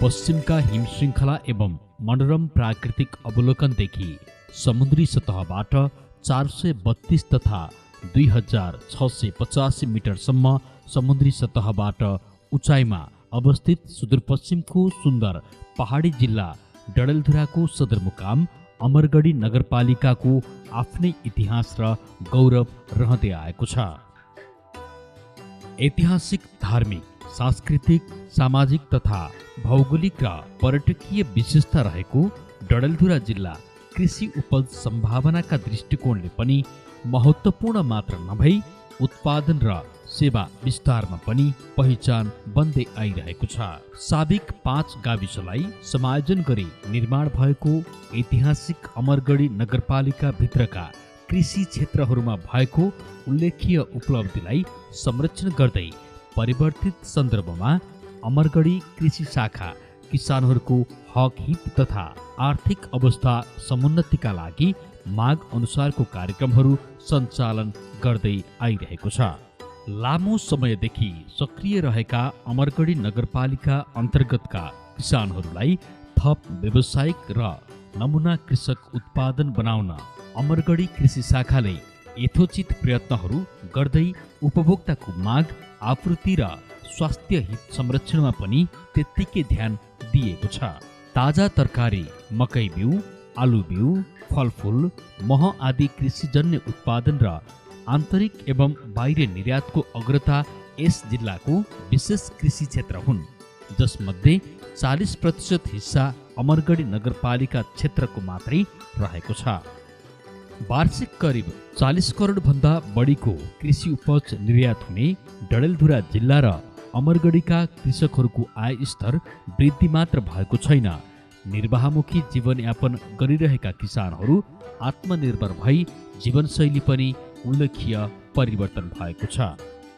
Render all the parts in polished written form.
पश्चिमका हिमश्रृङ्खला एवं मनोरम प्राकृतिक अवलोकनदेखि समुद्री सतहबाट 432 तथा 2685 मिटरसम्म समुद्री सतहबाट उचाइमा अवस्थित सुदूरपश्चिमको सुन्दर पहाडी जिल्ला डडेलधुराको सदरमुकाम अमरगढी नगरपालिकाको आफ्नै इतिहास र गौरव रहँदै आएको छ। ऐतिहासिक, धार्मिक, सांस्कृतिक, सामाजिक तथा भौगोलिक र पर्यटकीय विशेषता रहेको डडेलधुरा जिल्ला कृषि उपज सम्भावनाका दृष्टिकोणले पनि महत्त्वपूर्ण मात्र नभई उत्पादन र सेवा विस्तारमा पनि पहिचान बन्दै आइरहेको छ। साबिक 5 गाविसलाई समायोजन गरी निर्माण भएको ऐतिहासिक अमरगढी नगरपालिका भित्रका कृषि क्षेत्रहरूमा भएको उल्लेख्य उपलब्धिलाई संरक्षण गर्दै परिवर्तित सन्दर्भमा अमरगढी कृषि शाखा किसानहरूको हक हित तथा आर्थिक अवस्था समुन्नतिका लागि माग अनुसारको कार्यक्रमहरू सञ्चालन गर्दै आइरहेको छ। लामो समयदेखि सक्रिय रहेका अमरगढी नगरपालिका अन्तर्गतका किसानहरूलाई थप व्यावसायिक र नमुना कृषक उत्पादन बनाउन अमरगढी कृषि शाखाले यथोचित प्रयत्नहरू गर्दै उपभोक्ताको माग, आपूर्ति र स्वास्थ्य हित संरक्षणमा पनि त्यत्तिकै ध्यान दिएको छ। ताजा तरकारी, मकै बिउ, आलु बिउ, फलफुल, मह आदि कृषिजन्य उत्पादन र आन्तरिक एवं बाहिर निर्यातको अग्रता यस जिल्लाको विशेष कृषि क्षेत्र हुन्, जसमध्ये 40% हिस्सा अमरगढी नगरपालिका क्षेत्रको मात्रै रहेको छ। वार्षिक करिब 40 करोड भन्दा बढीको कृषि उपज निर्यात हुने डडेलधुरा जिल्ला र अमरगढीका कृषकहरूको आय स्तर वृद्धि मात्र भएको छैन, निर्वाहमुखी जीवनयापन गरिरहेका किसानहरू आत्मनिर्भर भई जीवनशैली पनि उल्लेख्य परिवर्तन भएको छ।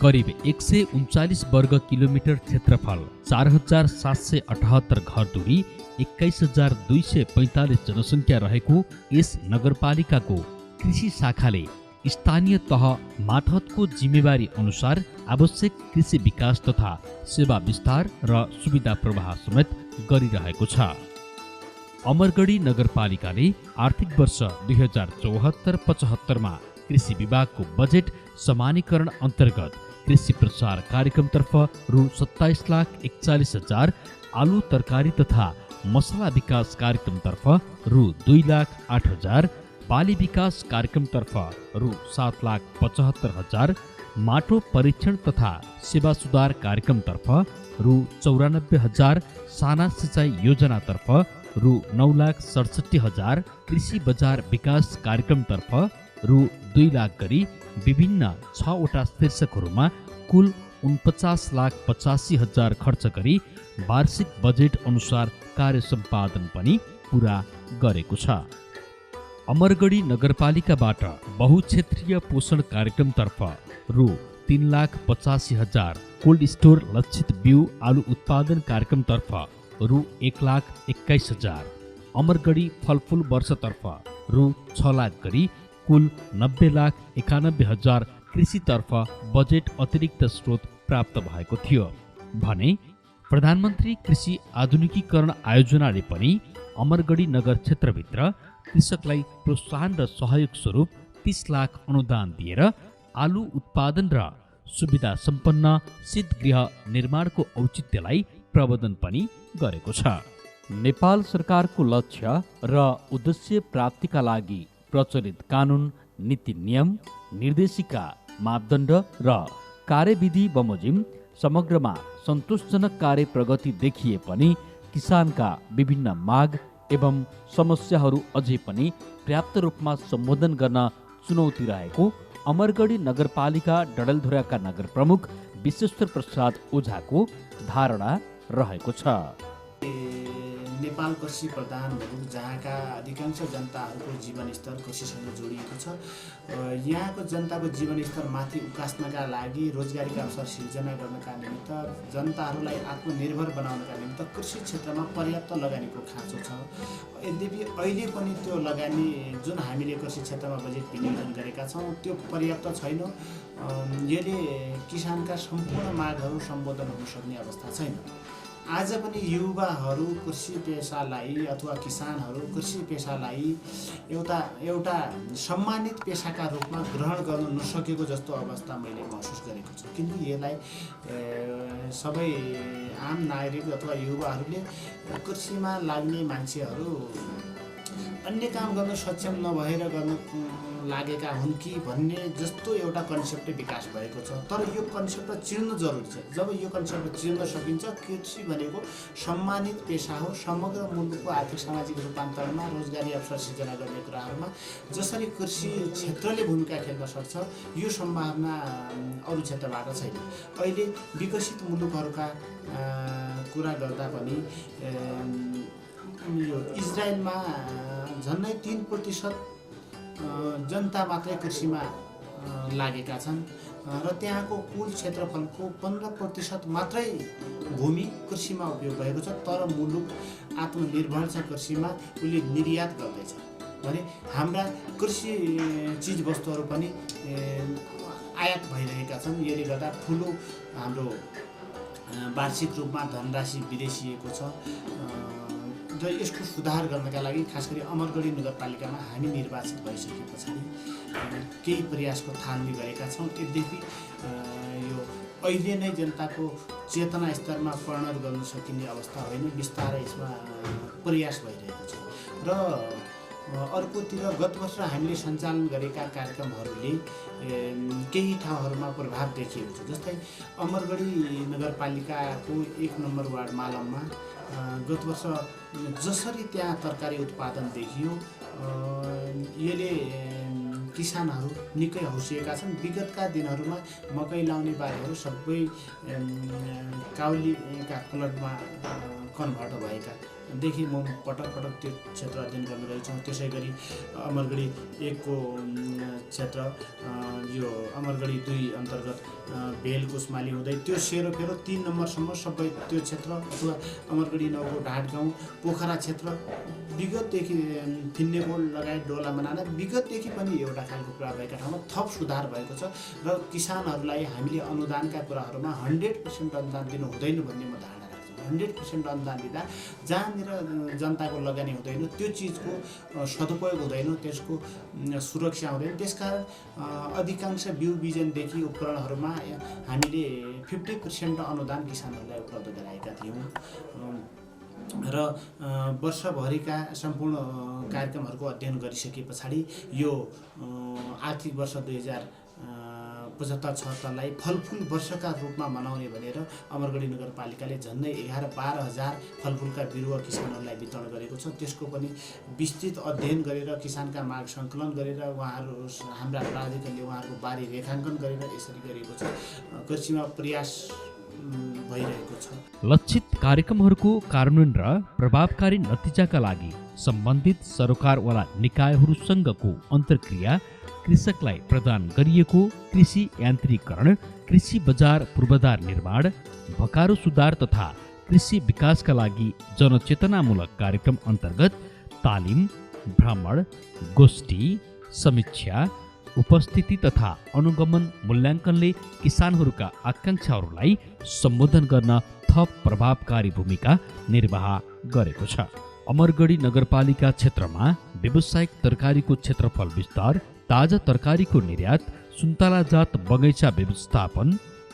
करिब 139 वर्ग किलोमिटर क्षेत्रफल, 4778 घरधुरी, 21245 जनसङ्ख्या रहेको यस नगरपालिकाको कृषि शाखाले स्थानीय तह मातहतको जिम्मेवारी अनुसार आवश्यक कृषि विकास तथा सेवा विस्तार र सुविधा प्रवाह समेत गरिरहेको छ। अमरगढी नगरपालिकाले आर्थिक वर्ष 2074-75 कृषि विभागको बजेट समानीकरण अन्तर्गत कृषि प्रचार कार्यक्रमतर्फ रु 27,41,000, आलु तरकारी तथा मसला विकास कार्यक्रमतर्फ रु 2,08,000, बाली विकास कार्यक्रमतर्फ रु 7,75,000, माटो परीक्षण तथा सेवा सुधार कार्यक्रमतर्फ रु 94,000, साना सिँचाइ योजनातर्फ रु 9,67,000, कृषि बजार विकास कार्यक्रमतर्फ रु 2 लाख गरी विभिन्न 6 वटा शीर्षकहरूमा कुल 49,85,000 खर्च गरी वार्षिक बजेट अनुसार कार्य सम्पादन पनि पुरा गरेको छ। अमरगढी नगरपालिकाबाट बहुक्षेत्रीय पोषण कार्यक्रमतर्फ रु 3,85,000, कोल्ड स्टोर लक्षित बिउ आलु उत्पादन कार्यक्रमतर्फ रु 1,21,000, अमरगढी फलफुल वर्षतर्फ रु 6 लाख गरी कुल 90,91,000 कृषितर्फ बजेट अतिरिक्त स्रोत प्राप्त भएको थियो भने प्रधानमन्त्री कृषि आधुनिकीकरण आयोजनाले पनि अमरगढी नगर क्षेत्रभित्र कृषकलाई प्रोत्साहन र सहयोग स्वरूप 30 लाख अनुदान दिएर आलु उत्पादन र सुविधा सम्पन्न शीतगृह निर्माणको औचित्यलाई प्रवर्धन पनि गरेको छ। नेपाल सरकारको लक्ष्य र उद्देश्य प्राप्तिका लागि प्रचलित कानुन, नीति नियम, निर्देशिका, मापदण्ड र कार्यविधि बमोजिम समग्रमा सन्तोषजनक कार्य प्रगति देखिए पनि किसानका विभिन्न माग एवं समस्याहरू अझै पनि पर्याप्त रूपमा सम्बोधन गर्न चुनौती रहेको अमरगढी नगरपालिका डडेलधुराका नगर प्रमुख विश्वेश्वर प्रसाद ओझाको धारणा रहेको छ। नेपाल कृषि प्रधान मुलुक जहाँका अधिकांश जनताहरूको जीवनस्तर कृषिसँग जोडिएको छ। यहाँको जनताको जीवनस्तर माथि उकास्नका लागि, रोजगारीका अवसर सिर्जना गर्नका निमित्त, जनताहरूलाई आत्मनिर्भर बनाउनका निमित्त कृषि क्षेत्रमा पर्याप्त लगानीको खाँचो छ। यद्यपि अहिले पनि त्यो लगानी जुन हामीले कृषि क्षेत्रमा बजेट विनियोजन गरेका छौँ त्यो पर्याप्त छैन। यसले किसानका सम्पूर्ण मागहरू सम्बोधन हुन सक्ने अवस्था छैन। आज पनि युवाहरू कृषि पेसालाई अथवा किसानहरू कृषि पेसालाई एउटा सम्मानित पेसाका रूपमा ग्रहण गर्न नसकेको जस्तो अवस्था मैले महसुस गरेको छु। किनकि यसलाई सबै आम नागरिक अथवा युवाहरूले कृषिमा लाग्ने मान्छेहरू अन्य काम गर्न सक्षम नभएर गर्न लागेका हुन् कि भन्ने जस्तो एउटा कन्सेप्ट विकास भएको छ। तर यो कन्सेप्ट चिर्नु जरुरी छ। जब यो कन्सेप्ट चिर्न सकिन्छ, कृषि भनेको सम्मानित पेसा हो। समग्र मुलुकको आर्थिक सामाजिक रूपान्तरणमा, रोजगारी अवसर सिर्जना गर्ने कुराहरूमा जसरी कृषि क्षेत्रले भूमिका खेल्न सक्छ, यो सम्भावना अरू क्षेत्रबाट छैन। अहिले विकसित मुलुकहरूका कुरा गर्दा पनि यो इजरायलमा झन्डै 3% जनता मात्रै कृषिमा लागेका छन् र त्यहाँको कुल क्षेत्रफलको 15% मात्रै भूमि कृषिमा उपयोग भएको छ। तर मुलुक आत्मनिर्भर छ कृषिमा, उसले निर्यात गर्दैछ भने हाम्रा कृषि चिजवस्तुहरू पनि आयात भइरहेका छन्। यसले गर्दा ठुलो हाम्रो वार्षिक रूपमा धनराशि विदेशिएको छ र यसको सुधार गर्नका लागि खास गरी अमरगढी नगरपालिकामा हामी निर्वाचित भइसके पछाडि केही प्रयासको थालनी गरेका छौँ। यद्यपि यो अहिले नै जनताको चेतना स्तरमा परिणत गर्न सकिने अवस्था होइन, बिस्तारै यसमा प्रयास भइरहेको छ। र अर्कोतिर गत वर्ष हामीले सञ्चालन गरेका कार्यक्रमहरूले केही ठाउँहरूमा प्रभाव देखिएको छ। जस्तै अमरगढी नगरपालिकाको 1 नम्बर वार्ड मालममा गत वर्ष जसरी त्यहाँ तरकारी उत्पादन देखियो, यसले किसानहरू निकै हौसिएका छन्। विगतका दिनहरूमा मकै लाउने बारीहरू सबै काउलीका फ्लडमा कन्भर्ट भएका देखि म पटक त्यो क्षेत्र अध्ययन गर्न रहेछौँ। त्यसै गरी अमरगढी 1 को क्षेत्र, यो अमरगढी 2 अन्तर्गत भेल कुसमाली हुँदै त्यो सेरोफेरो 3 नम्बरसम्म सबै त्यो क्षेत्र, अथवा अमरगढी 9 को ढाडगाउँ पोखरा क्षेत्र विगतदेखि फिन्नेकोट लगायत डोला बनाएर विगतदेखि पनि एउटा खालको कुरा भएका ठाउँमा थप सुधार भएको छ। र किसानहरूलाई हामीले अनुदानका कुराहरूमा 100% अनुदान दिनु हुँदैन भन्ने म धारणा राख्छु। 100% अनुदान दिँदा जहाँनिर जनताको लगानी हुँदैन, त्यो चिजको सदुपयोग हुँदैन, त्यसको सुरक्षा हुँदैन। त्यसकारण अधिकांश बिउ बिजनदेखि उपकरणहरूमा हामीले 50% अनुदान किसानहरूलाई उपलब्ध गराएका थियौँ र वर्षभरिका सम्पूर्ण कार्यक्रमहरूको अध्ययन गरिसके पछाडि यो आर्थिक वर्ष 2075-76लाई फलफुल वर्षका रूपमा मनाउने भनेर अमरगढी नगरपालिकाले झन्डै 11-12 हजार फलफुलका बिरुवा किसानहरूलाई वितरण गरेको छ। त्यसको पनि विस्तृत अध्ययन गरेर किसानका माग सङ्कलन गरेर हाम्रा प्राधिकरणले उहाँहरूको बारी रेखाङ्कन गरेर यसरी गरेको छ। कृषिमा प्रयास भइरहेको छ। लक्षित कार्यक्रमहरूको कार्यान्वयन र प्रभावकारी नतिजाका लागि सम्बन्धित सरकारवाला निकायहरूसँगको अन्तर्क्रिया, कृषकलाई प्रदान गरिएको कृषि यान्त्रिकरण, कृषि बजार पूर्वाधार निर्माण, भकारो सुधार तथा कृषि विकासका लागि जनचेतनामूलक कार्यक्रम अन्तर्गत तालिम, भ्रमण, गोष्ठी, समीक्षा, उपस्थिति तथा अनुगमन मूल्याङ्कनले किसानहरूका आकाङ्क्षाहरूलाई सम्बोधन गर्न थप प्रभावकारी भूमिका निर्वाह गरेको छ। अमरगढी नगरपालिका क्षेत्रमा व्यावसायिक तरकारीको क्षेत्रफल विस्तार, ताजा तरकारीको निर्यात, सुन्तलाजात बगैँचा व्यवस्थापन,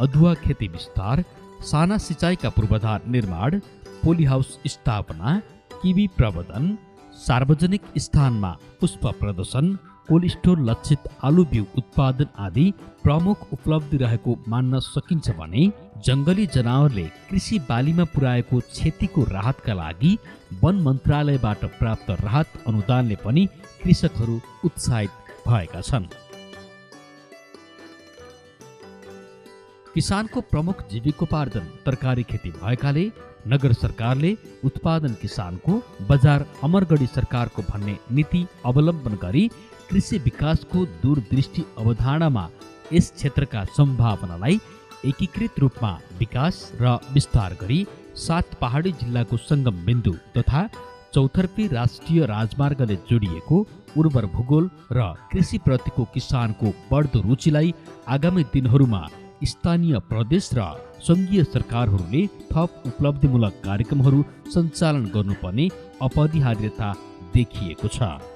अदुवा खेती विस्तार, साना सिँचाइका पूर्वाधार निर्माण, पोली हाउस स्थापना, किवी प्रबन्धन, सार्वजनिक स्थानमा पुष्प प्रदर्शन, कोल्ड स्टोर, लक्षित आलु बिउ उत्पादन आदि प्रमुख उपलब्धि रहेको मान्न सकिन्छ भने जङ्गली जनावरले कृषि बालीमा पुर्याएको क्षतिको राहतका लागि वन मन्त्रालयबाट प्राप्त राहत अनुदानले पनि कृषकहरू उत्साहित भएका छन्। किसानको प्रमुख जीविकोपार्जन तरकारी खेती भएकाले नगर सरकारले उत्पादन किसानको बजार अमरगढी सरकारको भन्ने नीति अवलम्बन गरी कृषि विकासको दूरदृष्टि अवधारणामा यस क्षेत्रका सम्भावनालाई एकीकृत रूपमा विकास र विस्तार गरी 7 पहाडी जिल्लाको सङ्गम बिन्दु तथा चौतर्फी राष्ट्रिय राजमार्गले जोडिएको उर्वर भूगोल र कृषिप्रतिको किसानको बढ्दो रुचिलाई आगामी दिनहरूमा स्थानीय प्रदेश र सङ्घीय सरकारहरूले थप उपलब्धिमूलक कार्यक्रमहरू सञ्चालन गर्नुपर्ने अपरिहार्यता देखिएको छ।